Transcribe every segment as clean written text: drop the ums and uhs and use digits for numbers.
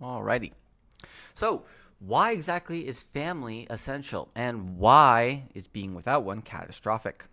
Alrighty. So, why exactly is family essential, and why is being without one catastrophic?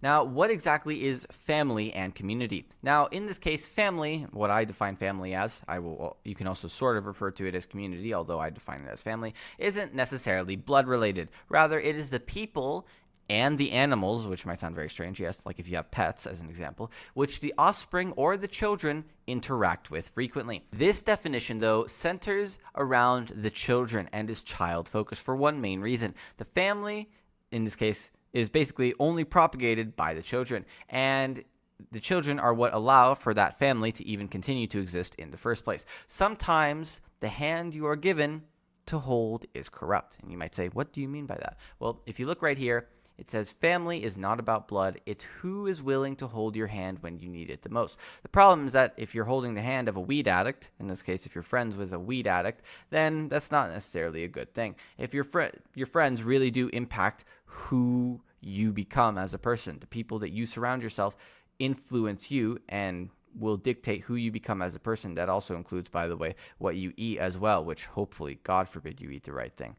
Now, what exactly is family and community? Now, in this case, family, what I define family as, you can also sort of refer to it as community, although I define it as family, isn't necessarily blood related. Rather, it is the people and the animals, which might sound very strange, yes, like if you have pets as an example, which the offspring or the children interact with frequently. This definition, though, centers around the children and is child focused for one main reason. The family, in this case, is basically only propagated by the children, and the children are what allow for that family to even continue to exist in the first place. Sometimes the hand you are given to hold is corrupt. And you might say, what do you mean by that? Well, if you look right here, it says family is not about blood. It's who is willing to hold your hand when you need it the most. The problem is that if you're holding the hand of a weed addict, in this case, if you're friends with a weed addict, then that's not necessarily a good thing. If your friends really do impact who you become as a person, the people that you surround yourself influence you and will dictate who you become as a person. That also includes, by the way, what you eat as well, which hopefully, God forbid, you eat the right thing.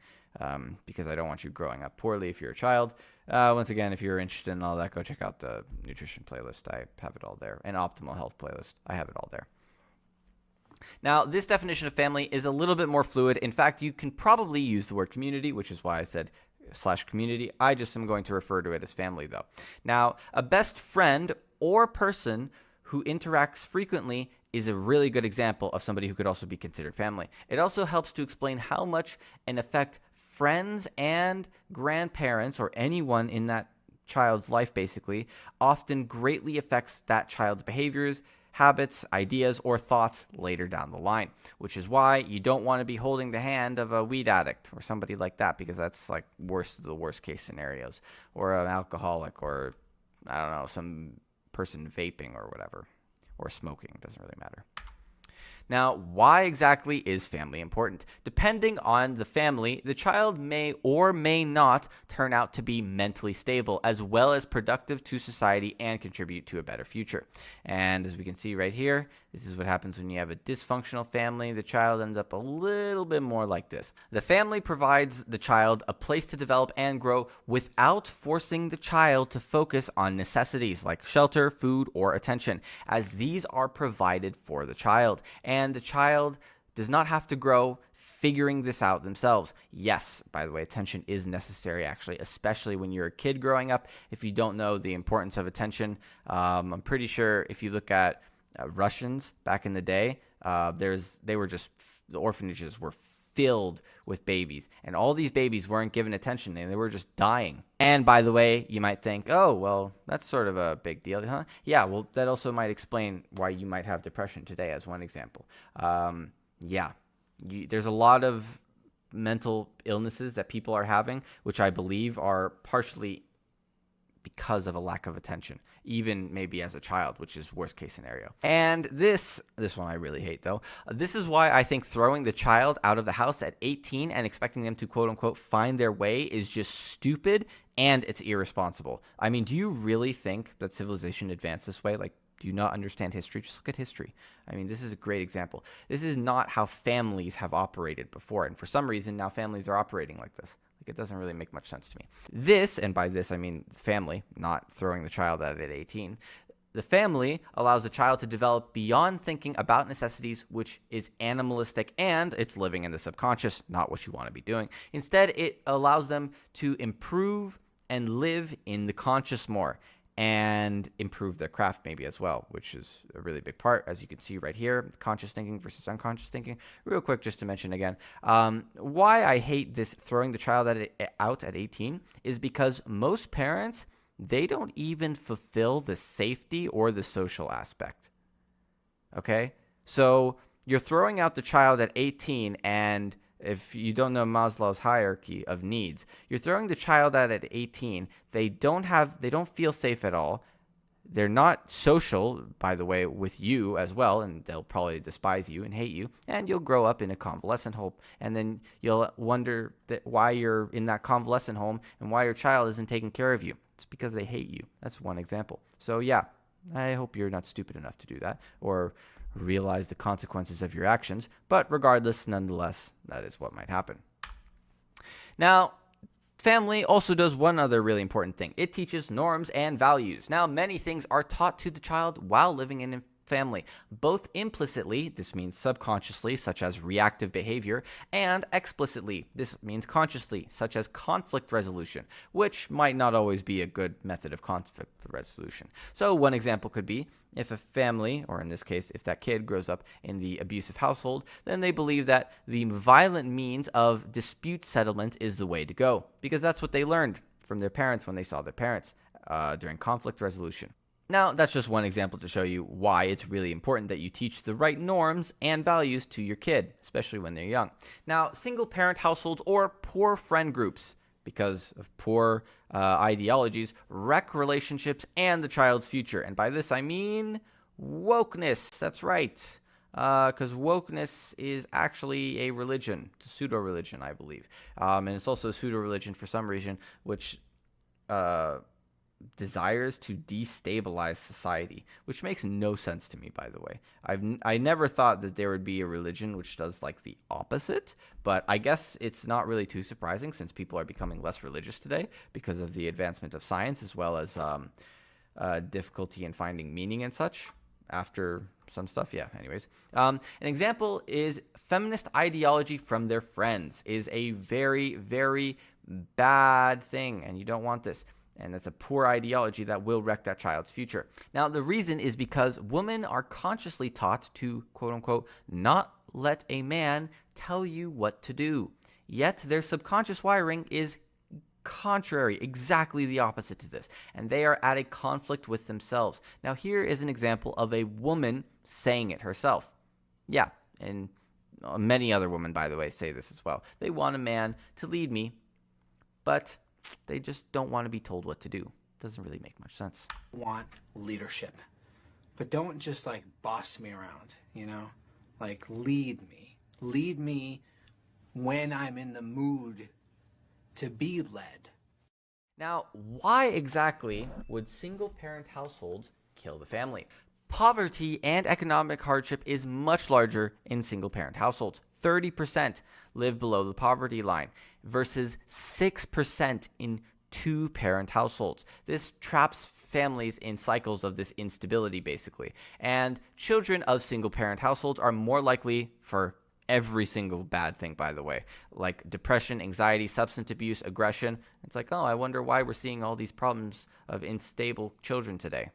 Because I don't want you growing up poorly if you're a child. Once again, if you're interested in all that, go check out the nutrition playlist. I have it all there. And optimal health playlist. I have it all there. Now, this definition of family is a little bit more fluid. In fact, you can probably use the word community, which is why I said /community. I just am going to refer to it as family, though. Now, a best friend or person who interacts frequently is a really good example of somebody who could also be considered family. It also helps to explain how much an effect friends and grandparents, or anyone in that child's life basically, often greatly affects that child's behaviors, habits, ideas, or thoughts later down the line, which is why you don't want to be holding the hand of a weed addict or somebody like that, because that's like worst of the worst case scenarios, or an alcoholic, or I don't know, some person vaping or whatever, or smoking. It doesn't really matter. Now, why exactly is family important? Depending on the family, the child may or may not turn out to be mentally stable, as well as productive to society and contribute to a better future. And as we can see right here, this is what happens when you have a dysfunctional family. The child ends up a little bit more like this. The family provides the child a place to develop and grow without forcing the child to focus on necessities like shelter, food, or attention, as these are provided for the child. And the child does not have to grow figuring this out themselves. Yes, by the way, attention is necessary, actually, especially when you're a kid growing up. If you don't know the importance of attention, I'm pretty sure if you look at Russians back in the day, the orphanages were filled with babies, and all these babies weren't given attention, and they were just dying. And by the way, you might think, oh, well, that's sort of a big deal, huh? Yeah, well, that also might explain why you might have depression today, as one example. There's a lot of mental illnesses that people are having, which I believe are partially because of a lack of attention, even maybe as a child, which is worst case scenario. And this one I really hate, though. This is why I think throwing the child out of the house at 18 and expecting them to quote unquote find their way is just stupid, and it's irresponsible. I mean, do you really think that civilization advanced this way? Like, do you not understand history? Just look at history. I mean, this is a great example. This is not how families have operated before, and for some reason now families are operating like this. It doesn't really make much sense to me. This, and by this I mean family, not throwing the child out at 18, the family allows the child to develop beyond thinking about necessities, which is animalistic, and it's living in the subconscious, not what you want to be doing. Instead, it allows them to improve and live in the conscious more, and improve their craft maybe as well, which is a really big part, as you can see right here, conscious thinking versus unconscious thinking. Real quick, just to mention again, why I hate this throwing the child out at 18 is because most parents, they don't even fulfill the safety or the social aspect. Okay? So you're throwing out the child at 18, and if you don't know Maslow's hierarchy of needs, you're throwing the child out at 18. They don't feel safe at all. They're not social, by the way, with you as well, and they'll probably despise you and hate you, and you'll grow up in a convalescent home, and then you'll wonder why you're in that convalescent home and why your child isn't taking care of you. It's because they hate you. That's one example. So yeah, I hope you're not stupid enough to do that, or realize the consequences of your actions, but regardless, nonetheless, that is what might happen. Now, family also does one other really important thing. It teaches norms and values. Now, many things are taught to the child while living in a family, both implicitly, this means subconsciously, such as reactive behavior, and explicitly, this means consciously, such as conflict resolution, which might not always be a good method of conflict resolution. So one example could be if a family, or in this case, if that kid grows up in the abusive household, then they believe that the violent means of dispute settlement is the way to go, because that's what they learned from their parents when they saw their parents during conflict resolution. Now, that's just one example to show you why it's really important that you teach the right norms and values to your kid, especially when they're young. Now, single-parent households or poor friend groups, because of poor ideologies, wreck relationships and the child's future. And by this, I mean wokeness. That's right. Because wokeness is actually a religion. It's a pseudo-religion, I believe. And it's also a pseudo-religion for some reason, which desires to destabilize society, which makes no sense to me, by the way. I never thought that there would be a religion which does like the opposite, but I guess it's not really too surprising since people are becoming less religious today because of the advancement of science as well as difficulty in finding meaning and such after some stuff. Yeah, anyways. An example is feminist ideology from their friends is a very, very bad thing, and you don't want this. And that's a poor ideology that will wreck that child's future. Now, the reason is because women are consciously taught to, quote unquote, not let a man tell you what to do. Yet their subconscious wiring is contrary, exactly the opposite to this. And they are at a conflict with themselves. Now, here is an example of a woman saying it herself. Yeah, and many other women, by the way, say this as well. They want a man to lead me, but they just don't want to be told what to do. Doesn't really make much sense. Want leadership, but don't just like boss me around, you know? Like lead me. Lead me when I'm in the mood to be led. Now, why exactly would single-parent households kill the family? Poverty and economic hardship is much larger in single-parent households. 30% live below the poverty line versus 6% in two-parent households. This traps families in cycles of this instability, basically. And children of single-parent households are more likely for every single bad thing, by the way, like depression, anxiety, substance abuse, aggression. It's like, oh, I wonder why we're seeing all these problems of unstable children today.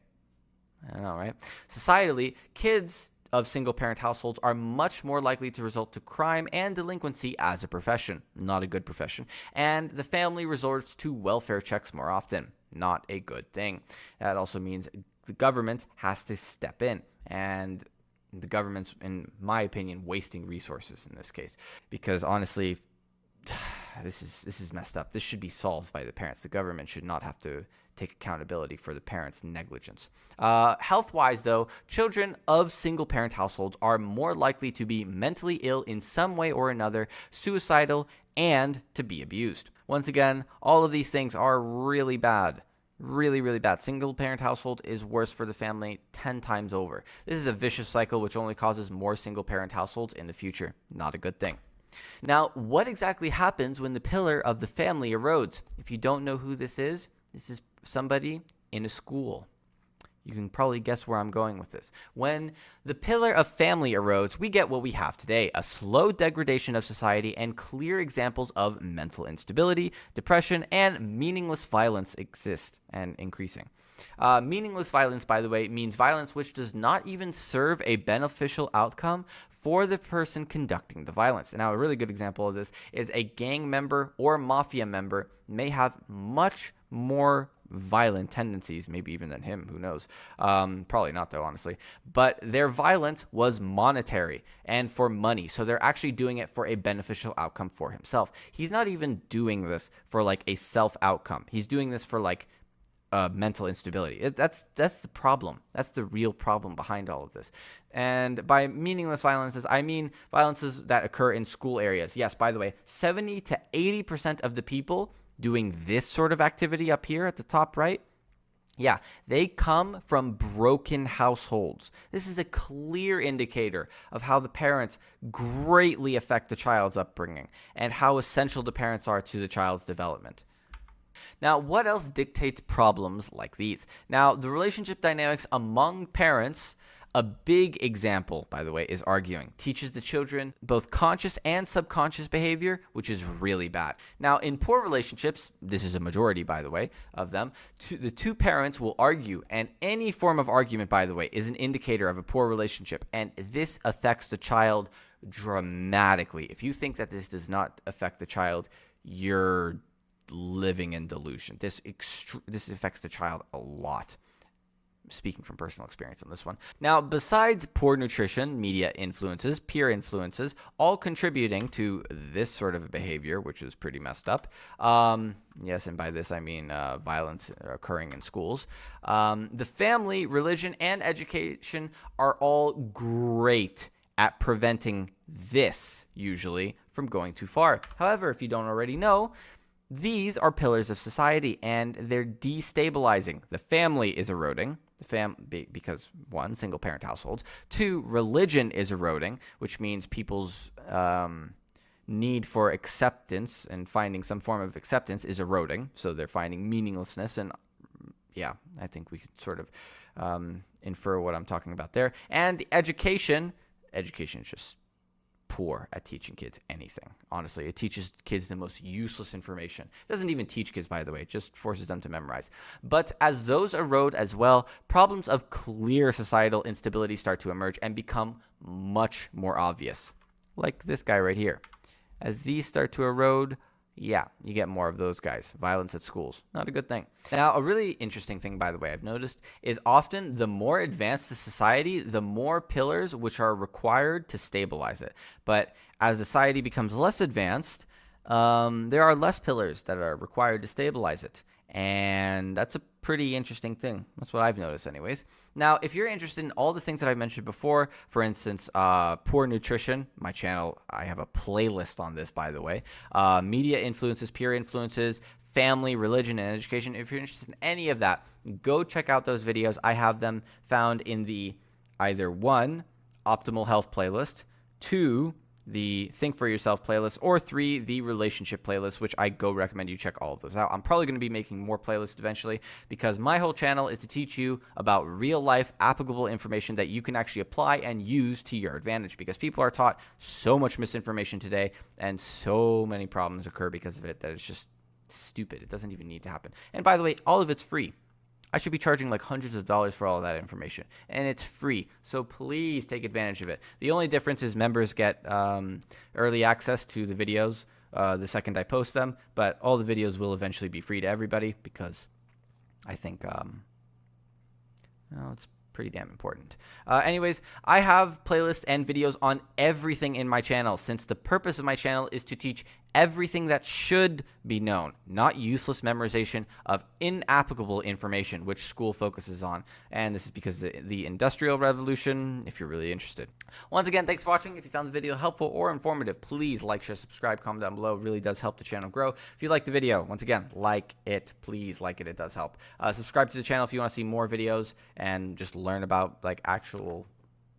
I don't know, right? Societally, kids of single-parent households are much more likely to result to crime and delinquency as a profession. Not a good profession. And the family resorts to welfare checks more often. Not a good thing. That also means the government has to step in. And the government's, in my opinion, wasting resources in this case. Because honestly, this is messed up. This should be solved by the parents. The government should not have to take accountability for the parents' negligence. Health-wise, though, children of single-parent households are more likely to be mentally ill in some way or another, suicidal, and to be abused. Once again, all of these things are really bad. Really, really bad. Single-parent household is worse for the family 10 times over. This is a vicious cycle which only causes more single-parent households in the future. Not a good thing. Now, what exactly happens when the pillar of the family erodes? If you don't know who this is somebody in a school. You can probably guess where I'm going with this. When the pillar of family erodes, we get what we have today, a slow degradation of society and clear examples of mental instability, depression, and meaningless violence exist and increasing. Meaningless violence, by the way, means violence which does not even serve a beneficial outcome for the person conducting the violence. And now a really good example of this is a gang member or mafia member may have much more violent tendencies, maybe even than him, who knows. Probably not, though, honestly. But their violence was monetary and for money. So they're actually doing it for a beneficial outcome for himself. He's not even doing this for like a self outcome. He's doing this for like mental instability. That's the problem. That's the real problem behind all of this. And by meaningless violences, I mean violences that occur in school areas. Yes, by the way, 70 to 80% of the people doing this sort of activity up here at the top right Yeah, they come from broken households. This is a clear indicator of how the parents greatly affect the child's upbringing and how essential the parents are to the child's development. Now, what else dictates problems like these? Now, the relationship dynamics among parents, a big example, by the way, is arguing. Teaches the children both conscious and subconscious behavior, which is really bad. Now, in poor relationships, this is a majority, by the way, of them, the two parents will argue, and any form of argument, by the way, is an indicator of a poor relationship, and this affects the child dramatically. If you think that this does not affect the child, you're living in delusion. This affects the child a lot. Speaking from personal experience on this one. Now, besides poor nutrition, media influences, peer influences, all contributing to this sort of behavior, which is pretty messed up. Yes, and by this I mean violence occurring in schools. The family, religion, and education are all great at preventing this, usually, from going too far. However, if you don't already know, these are pillars of society, and they're destabilizing. The family is eroding. Because one, single parent households. Two, religion is eroding, which means people's need for acceptance and finding some form of acceptance is eroding. So they're finding meaninglessness, and yeah, I think we could sort of infer what I'm talking about there. And the education is just poor at teaching kids anything. Honestly, it teaches kids the most useless information. It doesn't even teach kids, by the way. It just forces them to memorize. But as those erode as well, problems of clear societal instability start to emerge and become much more obvious. Like this guy right here. As these start to erode, yeah, you get more of those guys. Violence at schools. Not a good thing. Now, a really interesting thing, by the way, I've noticed is often the more advanced the society, the more pillars which are required to stabilize it. But as society becomes less advanced, there are less pillars that are required to stabilize it. And that's a pretty interesting thing. That's what I've noticed anyways. Now, if you're interested in all the things that I mentioned before, for instance, poor nutrition, my channel, I have a playlist on this, by the way. Media influences, peer influences, family, religion, and education. If you're interested in any of that, go check out those videos. I have them found in the either 1, optimal health playlist, 2, the Think for Yourself playlist, or 3, the relationship playlist, which I recommend you check all of those out. I'm probably going to be making more playlists eventually because my whole channel is to teach you about real life applicable information that you can actually apply and use to your advantage, because people are taught so much misinformation today and so many problems occur because of it that it's just stupid. It doesn't even need to happen. And by the way, all of it's free. I should be charging like hundreds of dollars for all of that information, and it's free. So please take advantage of it. The only difference is members get early access to the videos the second I post them, but all the videos will eventually be free to everybody because I think it's pretty damn important. Anyways, I have playlists and videos on everything in my channel, since the purpose of my channel is to teach everything that should be known, not useless memorization of inapplicable information, which school focuses on. And this is because the Industrial Revolution, if you're really interested. Once again, thanks for watching. If you found the video helpful or informative, please like, share, subscribe, comment down below. It really does help the channel grow. If you like the video, once again, like it. Please like it. It does help. Subscribe to the channel if you want to see more videos and just learn about like actual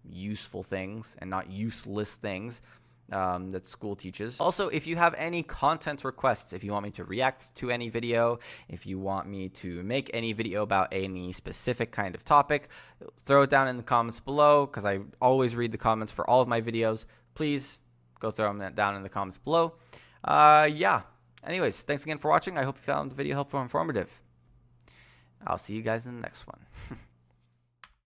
useful things and not useless things that school teaches. Also, if you have any content requests, if you want me to react to any video, if you want me to make any video about any specific kind of topic, throw it down in the comments below, because I always read the comments for all of my videos. Please go throw them down in the comments below. Yeah. Anyways, thanks again for watching. I hope you found the video helpful and informative. I'll see you guys in the next one.